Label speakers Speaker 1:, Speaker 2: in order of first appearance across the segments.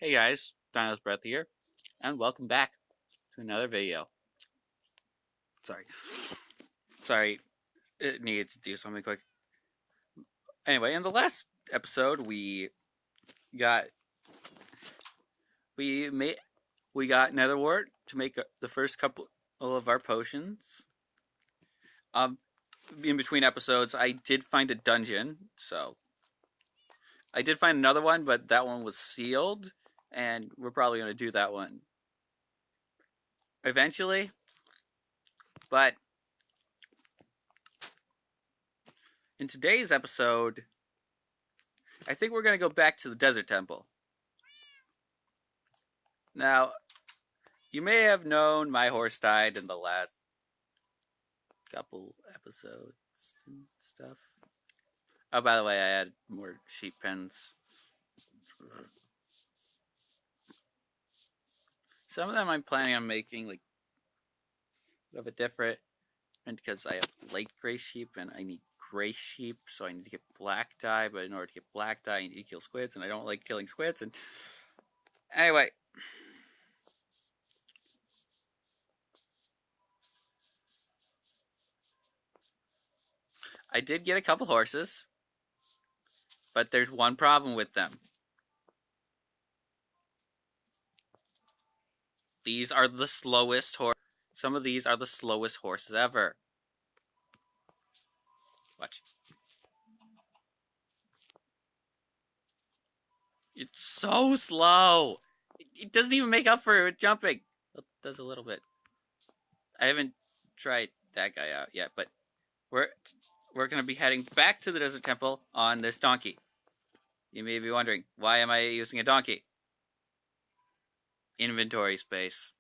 Speaker 1: Hey guys, Dino'sbreath here, and welcome back to another video. Sorry. Sorry, it needed to do something quick. Anyway, in the last episode, got we made we got nether wart to make the first couple of our potions. Um, in between episodes, I did find a dungeon, so I did find another one, but that one was sealed, and we're probably gonna do that one eventually. But in today's episode, I think we're going to go back to the desert temple. Now, you may have known my horse died in the last couple episodes and stuff. Oh, by the way, I had more sheep pens. Some of them I'm planning on making like a little bit different, and because I have light gray sheep and I need gray sheep, so I need to get black dye. But in order to get black dye, I need to kill squids, and I don't like killing squids. And anyway. I did get a couple horses, but there's one problem with them. These are the slowest horse. Some of these are the slowest horses ever. Watch. It's so slow. It doesn't even make up for it jumping. It does a little bit. I haven't tried that guy out yet, but we're gonna be heading back to the desert temple on this donkey. You may be wondering, why am I using a donkey? Inventory space.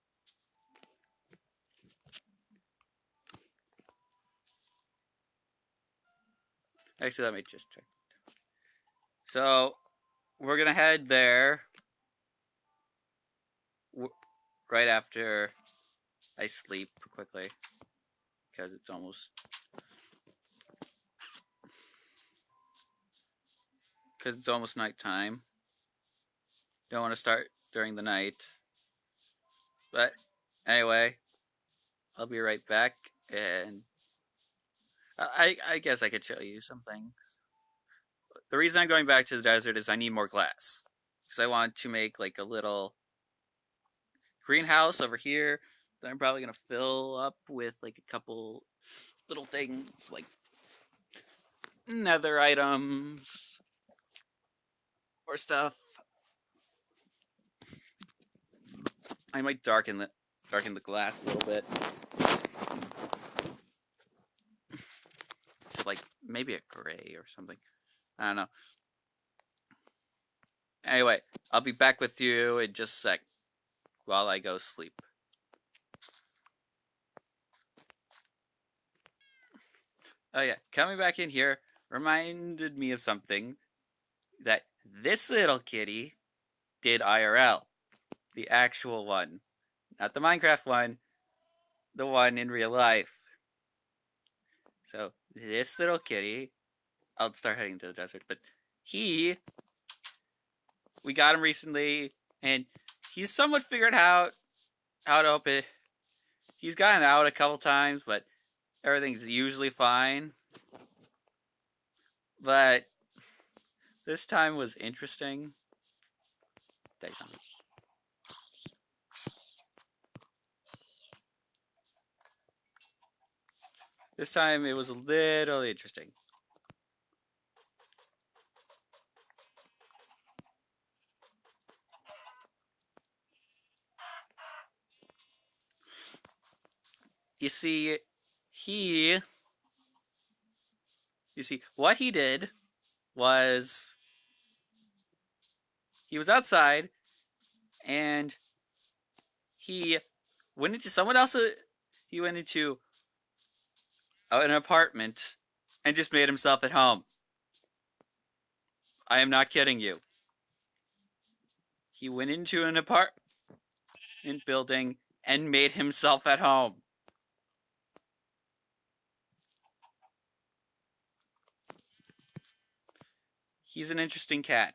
Speaker 1: Actually, let me just check. So, we're gonna head there right after I sleep quickly, because it's almost nighttime. Don't want to start during the night. But anyway, I'll be right back, and I guess I could show you some things. The reason I'm going back to the desert is I need more glass, because I want to make like a little greenhouse over here that I'm probably gonna fill up with like a couple little things like nether items or stuff. I might darken the glass a little bit. Like maybe a gray or something. I don't know. Anyway, I'll be back with you in just a sec while I go sleep. Oh yeah, coming back in here reminded me of something that this little kitty did IRL. The actual one. Not the Minecraft one, the one in real life. So, this little kitty, I'll start heading to the desert, but we got him recently, and he's somewhat figured out how to open. He's gotten out a couple times, but everything's usually fine. But this time was interesting. Tell you something. This time it was a little interesting. You see, what he did was he was outside and he went into someone else's. He went into an apartment and just made himself at home. I am not kidding you. He went into an apartment building and made himself at home. He's an interesting cat.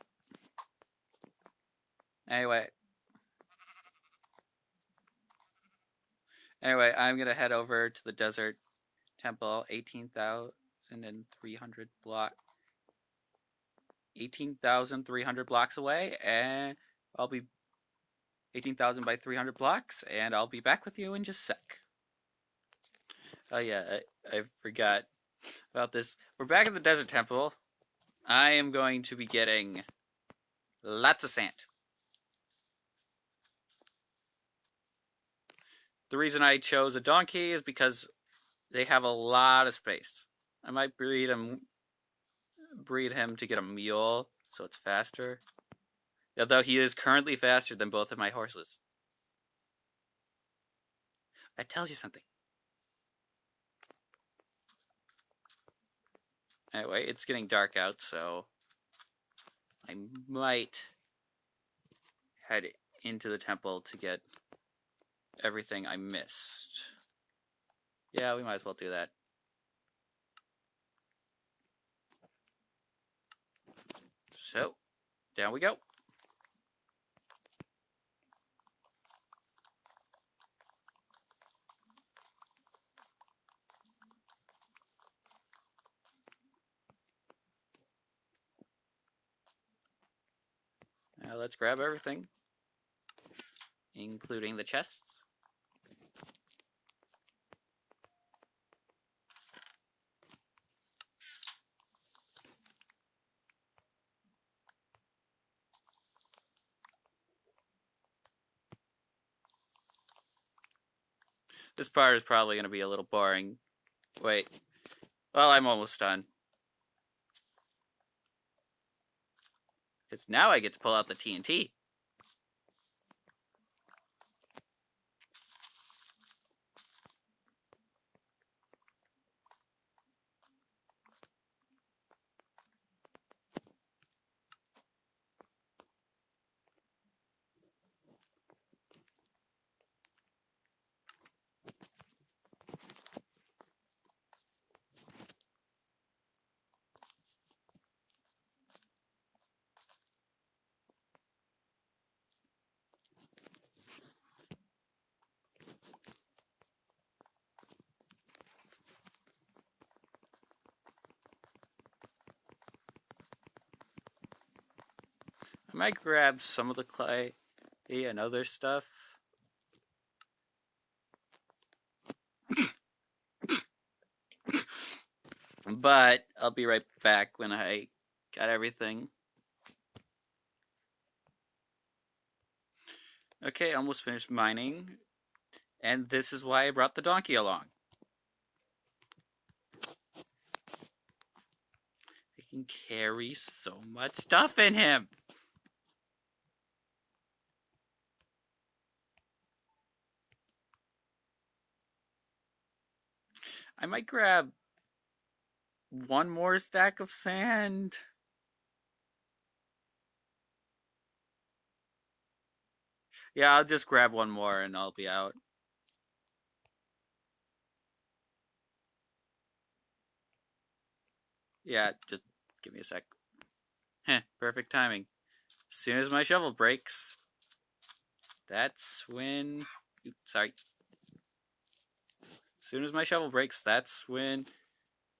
Speaker 1: Anyway, I'm gonna head over to the desert temple, 18,300 blocks away, and I'll be 18,000 by 300 blocks, and I'll be back with you in just a sec. Oh yeah, I forgot about this. We're back at the desert temple. I am going to be getting lots of sand. The reason I chose a donkey is because they have a lot of space. I might breed him to get a mule, so it's faster. Although he is currently faster than both of my horses. That tells you something. Anyway, it's getting dark out, so I might head into the temple to get everything I missed. Yeah, we might as well do that. So, down we go. Now let's grab everything, including the chests. This part is probably going to be a little boring. Wait. Well, I'm almost done. Because now I get to pull out the TNT. I might grab some of the clay and other stuff. But I'll be right back when I got everything. Okay, almost finished mining. And this is why I brought the donkey along. He can carry so much stuff in him. I might grab one more stack of sand. Yeah, I'll just grab one more and I'll be out. Yeah, just give me a sec. Heh, perfect timing. As soon as my shovel breaks, that's when... Sorry. As soon as my shovel breaks, that's when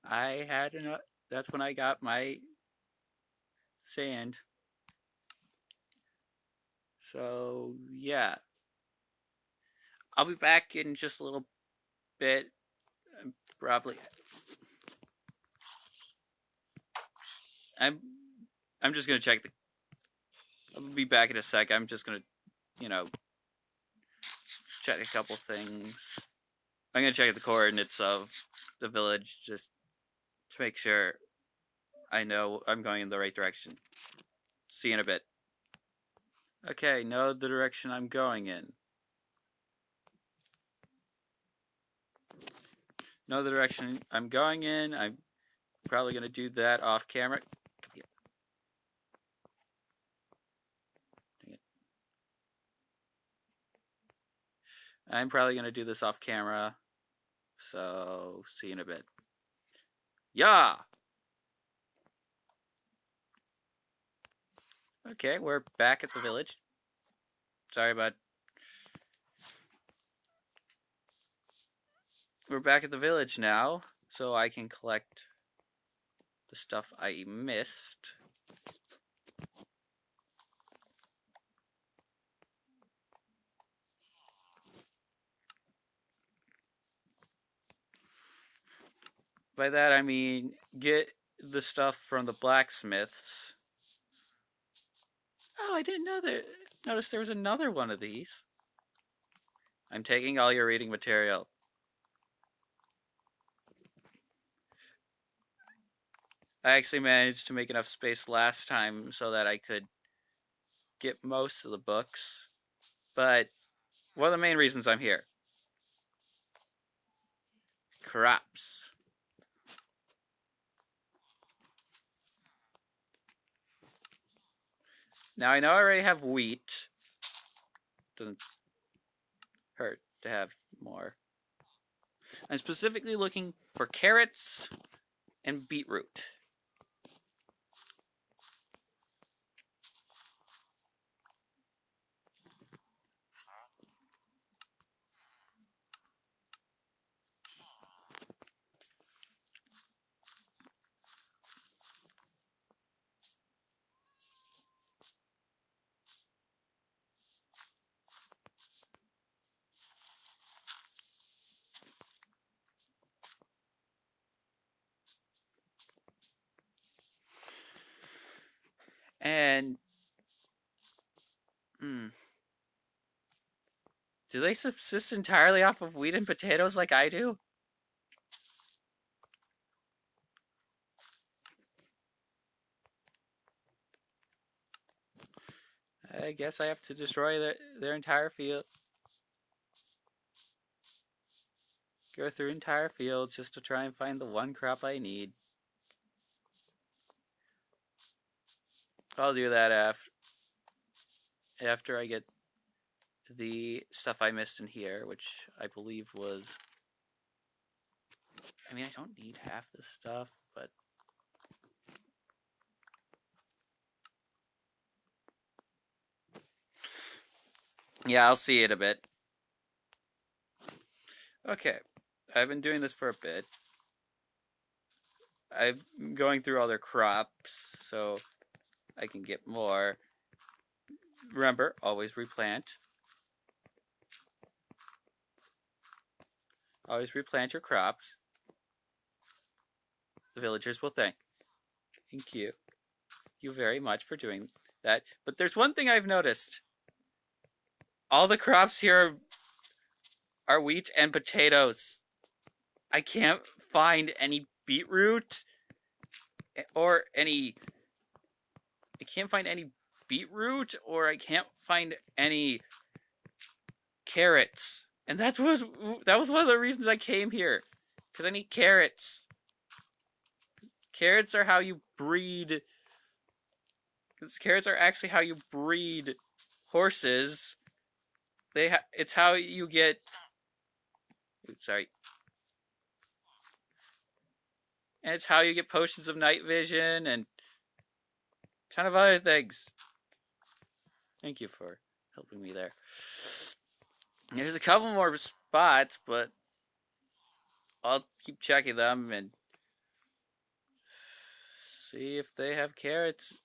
Speaker 1: I had enough... That's when I got my sand. So, yeah. I'll be back in just a little bit. Probably... I'm just gonna check the... I'll be back in a sec. I'm just gonna, check a couple things. I'm gonna check the coordinates of the village just to make sure I know I'm going in the right direction. See you in a bit. Okay, know the direction I'm going in. Know the direction I'm going in. I'm probably gonna do that off camera. Come here. Dang it. I'm probably gonna do this off camera. So, see you in a bit. Yeah! Okay, we're back at the village. Sorry, bud. We're back at the village now, so I can collect the stuff I missed. By that I mean get the stuff from the blacksmiths. Oh, I didn't know that. Notice there was another one of these. I'm taking all your reading material. I actually managed to make enough space last time so that I could get most of the books. But one of the main reasons I'm here. Crops. Now I know I already have wheat. Doesn't hurt to have more. I'm specifically looking for carrots and beetroot. And do they subsist entirely off of wheat and potatoes like I do? I guess I have to destroy their entire field. Go through entire fields just to try and find the one crop I need. I'll do that after I get the stuff I missed in here, which I believe was... I mean, I don't need half this stuff, but... yeah, I'll see it a bit. Okay, I've been doing this for a bit. I'm going through all their crops, so I can get more. Remember, always replant. Always replant your crops. The villagers will thank you very much for doing that. But there's one thing I've noticed. All the crops here are wheat and potatoes. I can't find any beetroot or any... I can't find any beetroot or I can't find any carrots. And that was one of the reasons I came here. Because I need carrots. Carrots are how you breed... carrots are actually how you breed horses. It's how you get... oops, sorry. And it's how you get potions of night vision and a ton of other things. Thank you for helping me there. There's a couple more spots, but I'll keep checking them and see if they have carrots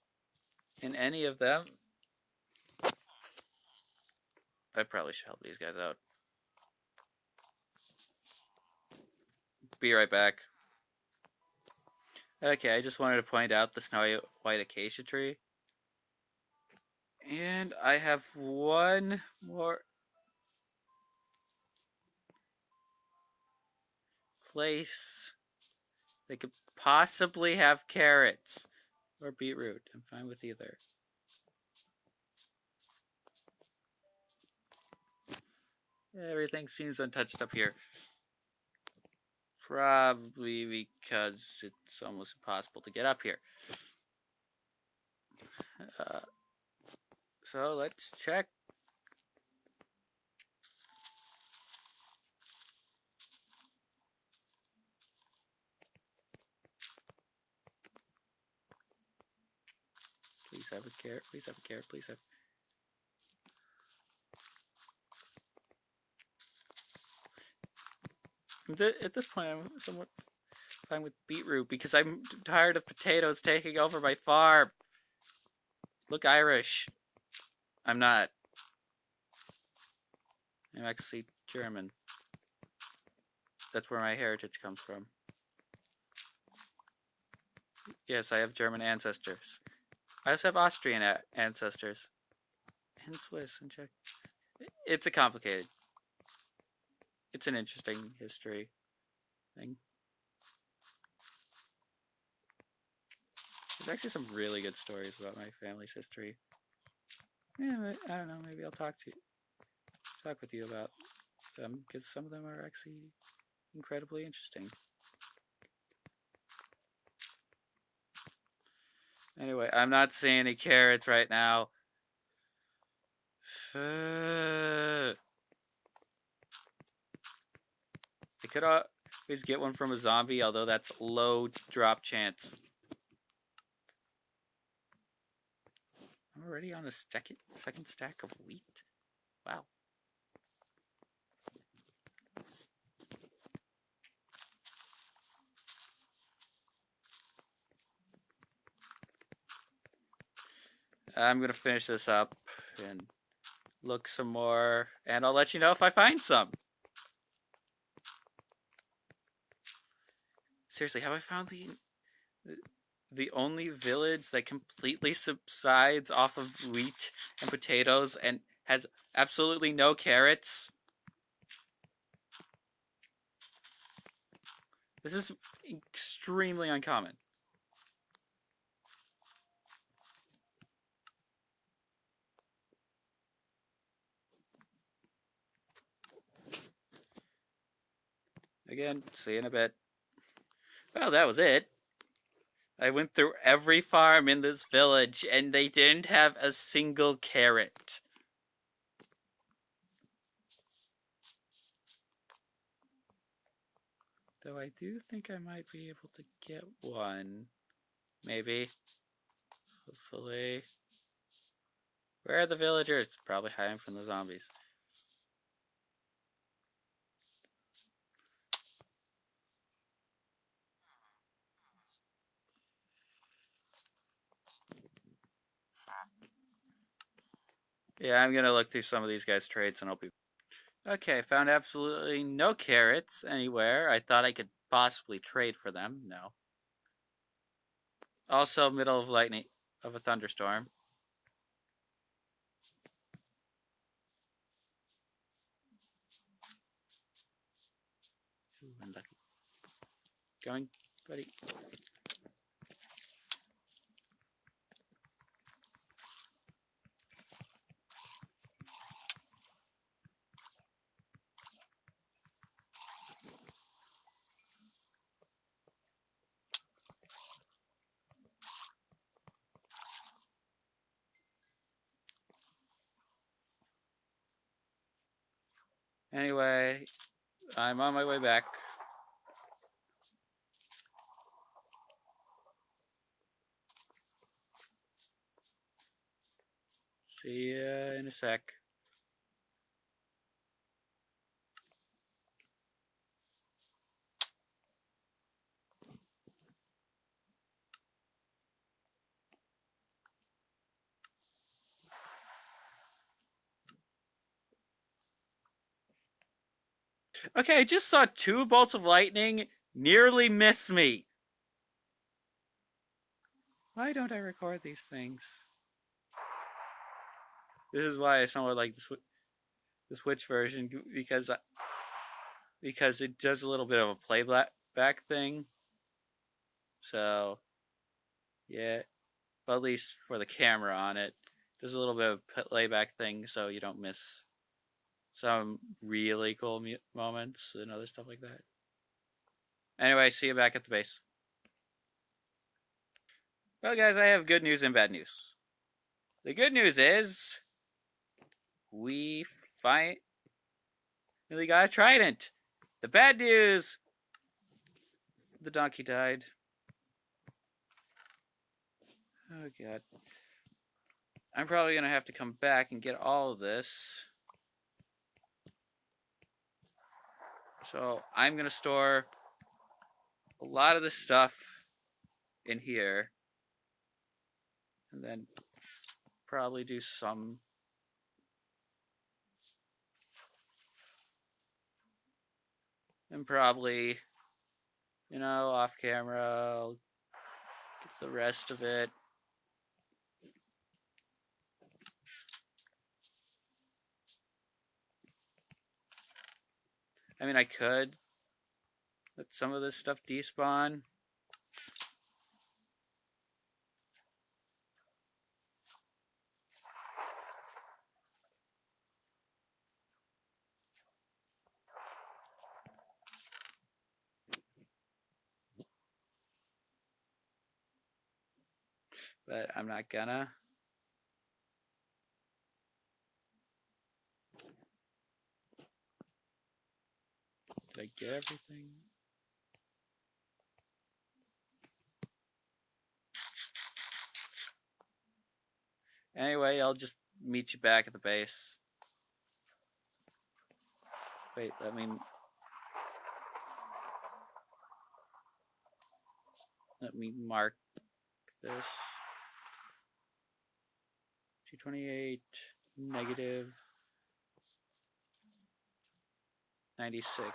Speaker 1: in any of them. I probably should help these guys out. Be right back. Okay, I just wanted to point out the snowy white acacia tree. And I have one more place that could possibly have carrots or beetroot. I'm fine with either. Everything seems untouched up here. Probably because it's almost impossible to get up here. So let's check. Please have a carrot, please have a carrot, please have... At this point, I'm somewhat fine with beetroot because I'm tired of potatoes taking over my farm. Look Irish. I'm not. I'm actually German. That's where my heritage comes from. Yes, I have German ancestors. I also have Austrian ancestors. And Swiss and Czech. It's a complicated. It's an interesting history thing. There's actually some really good stories about my family's history. Yeah, I don't know. Maybe I'll talk with you about them because some of them are actually incredibly interesting. Anyway, I'm not seeing any carrots right now. I could always get one from a zombie, although that's low drop chance. I'm already on a second stack of wheat. Wow. I'm gonna finish this up and look some more, and I'll let you know if I find some. Seriously, have I found the only village that completely subsides off of wheat and potatoes and has absolutely no carrots? This is extremely uncommon. Again, see you in a bit. Well, that was it. I went through every farm in this village, and they didn't have a single carrot. Though I do think I might be able to get one. Maybe. Hopefully. Where are the villagers? Probably hiding from the zombies. Yeah, I'm gonna look through some of these guys' trades and I'll be... Okay, found absolutely no carrots anywhere. I thought I could possibly trade for them. No. Also, middle of lightning, of a thunderstorm. Ooh, unlucky. Going, buddy. Anyway, I'm on my way back. See ya in a sec. Okay, I just saw 2 bolts of lightning nearly miss me. Why don't I record these things? This is why I somewhat like the Switch version because it does a little bit of a playback thing. So, yeah, but at least for the camera on it, there's a little bit of playback thing so you don't miss some really cool moments and other stuff like that. Anyway, see you back at the base. Well, guys, I have good news and bad news. The good news is we finally got a trident. The bad news, the donkey died. Oh, God. I'm probably going to have to come back and get all of this. So I'm going to store a lot of this stuff in here. And then probably do some... And probably, off camera, I'll get the rest of it. I mean, I could let some of this stuff despawn. But I'm not gonna. Did I get everything? Anyway, I'll just meet you back at the base. Wait, let me mark this. 228 negative 96.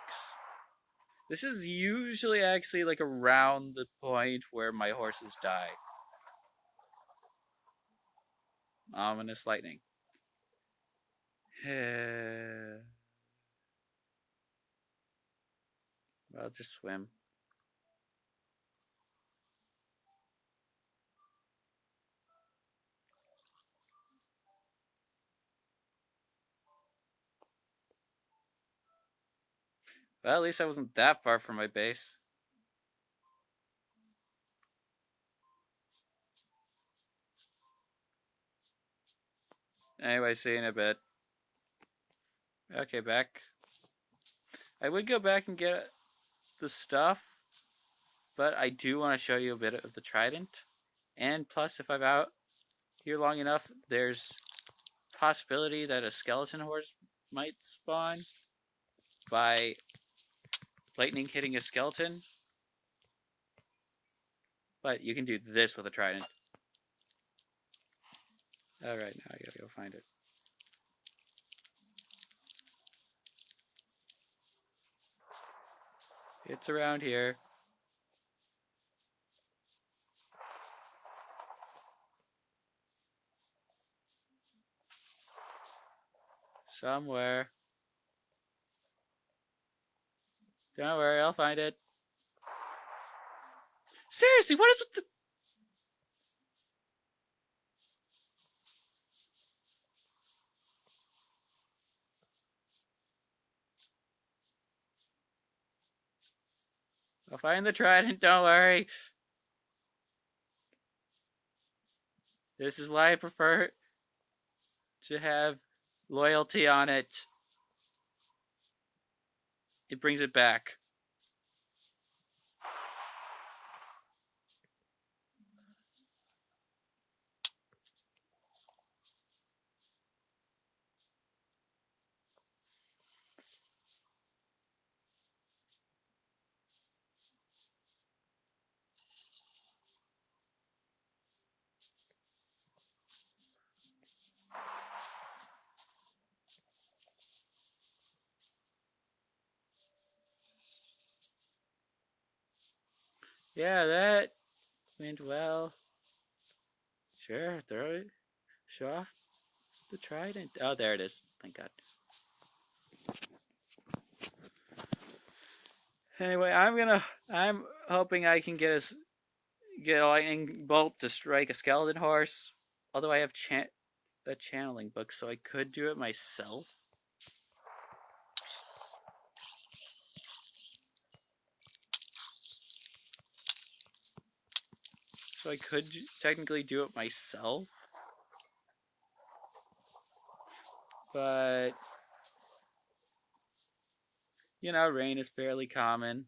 Speaker 1: This is usually actually like around the point where my horses die. Ominous lightning. I'll just swim. Well, at least I wasn't that far from my base. Anyway, see you in a bit. Okay, back. I would go back and get the stuff, but I do want to show you a bit of the trident. And plus, if I'm out here long enough, there's possibility that a skeleton horse might spawn by lightning hitting a skeleton. But you can do this with a trident. Alright, now I gotta go find it. It's around here. Somewhere. Don't worry, I'll find it. Seriously, what is with the... I'll find the trident, don't worry. This is why I prefer to have loyalty on it. It brings it back. Yeah, that went well. Sure, throw it. Show off the trident. Oh, there it is. Thank God. Anyway, I'm hoping I can get a lightning bolt to strike a skeleton horse. Although I have a channeling book, so I could do it myself. So I could technically do it myself. But, rain is fairly common.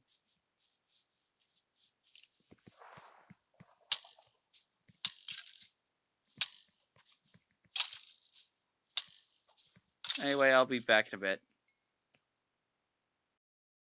Speaker 1: Anyway, I'll be back in a bit.